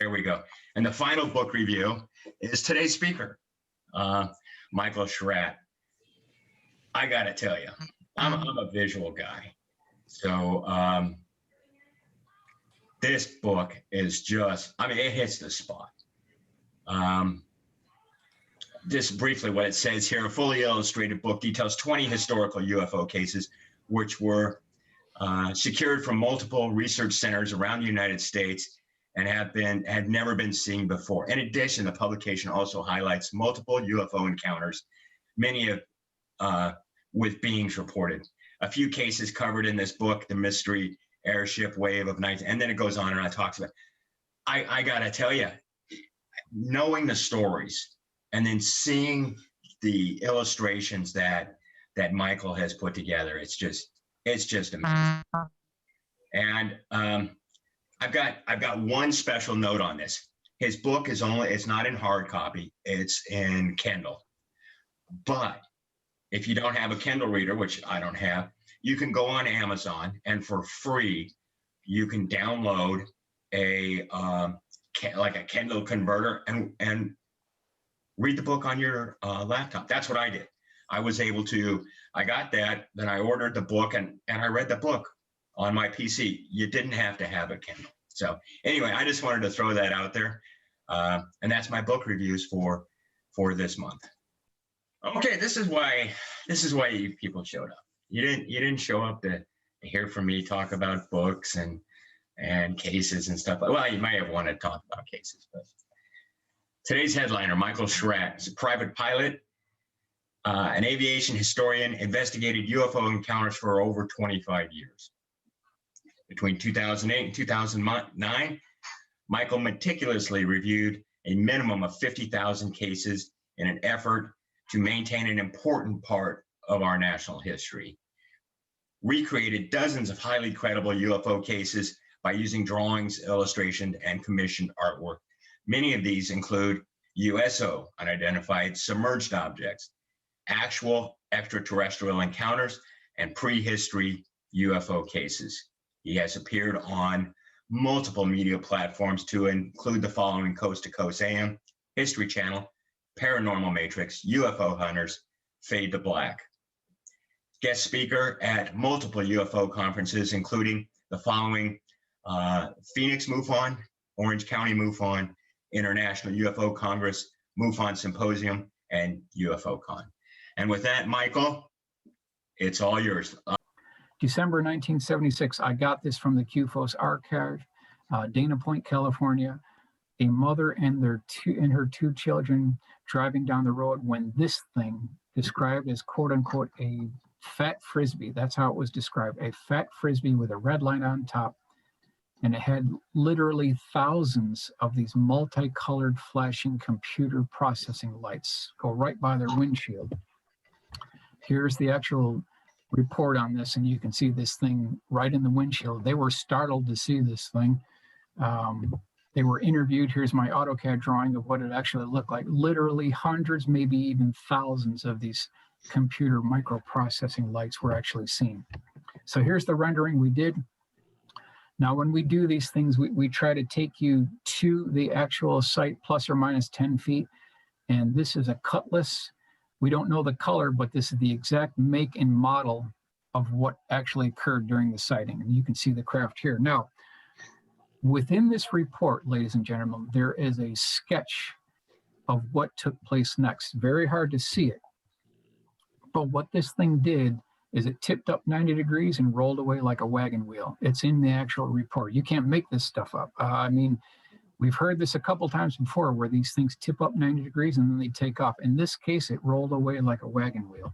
There we go. And the final book review is today's speaker, Michael Schratt. I got to tell you, I'm a visual guy. So this book is just, I mean, it hits the spot. Just briefly what it says here, a fully illustrated book details 20 historical UFO cases, which were secured from multiple research centers around the United States and had never been seen before. In addition, the publication also highlights multiple UFO encounters, many of with beings reported. A few cases covered in this book, the mystery airship wave of night, and then it goes on and talks about. I gotta tell you, knowing the stories and then seeing the illustrations that Michael has put together, it's just amazing. And I've got one special note on this. His book it's not in hard copy, it's in Kindle. But if you don't have a Kindle reader, which I don't have, you can go on Amazon and for free, you can download a Kindle converter and read the book on your laptop. That's what I did. I got that, then I ordered the book and I read the book on my PC. You didn't have to have a Kindle. So anyway, I just wanted to throw that out there. And that's my book reviews for this month. Okay, this is why you people showed up. You didn't show up to hear from me talk about books and cases and stuff. Well, you might have wanted to talk about cases, but today's headliner, Michael Schratt, is a private pilot, an aviation historian, investigated UFO encounters for over 25 years. Between 2008 and 2009, Michael meticulously reviewed a minimum of 50,000 cases in an effort to maintain an important part of our national history. Recreated dozens of highly credible UFO cases by using drawings, illustration, and commissioned artwork. Many of these include USO, unidentified submerged objects, actual extraterrestrial encounters, and prehistory UFO cases. He has appeared on multiple media platforms to include the following: Coast to Coast AM, History Channel, Paranormal Matrix, UFO Hunters, Fade to Black. Guest speaker at multiple UFO conferences, including the following: Phoenix MUFON, Orange County MUFON, International UFO Congress, MUFON Symposium, and UFOCon. And with that, Michael, it's all yours. December 1976, I got this from the CUFOS archive, Dana Point, California. A mother and her two children driving down the road when this thing, described as quote unquote a fat frisbee, that's how it was described, a fat frisbee with a red line on top, and it had literally thousands of these multicolored flashing computer processing lights go right by their windshield. Here's the actual report on this, and you can see this thing right in the windshield. They were startled to see this thing. They were interviewed. Here's my AutoCAD drawing of what it actually looked like. Literally hundreds, maybe even thousands of these computer microprocessing lights were actually seen. So here's the rendering we did. Now, when we do these things, we try to take you to the actual site plus or minus 10 feet. And this is a Cutlass. We don't know the color, but this is the exact make and model of what actually occurred during the sighting. And you can see the craft here. Now, within this report, ladies and gentlemen, there is a sketch of what took place next. Very hard to see it. But what this thing did is it tipped up 90 degrees and rolled away like a wagon wheel. It's in the actual report. You can't make this stuff up. I mean, we've heard this a couple times before where these things tip up 90 degrees and then they take off. In this case, it rolled away like a wagon wheel.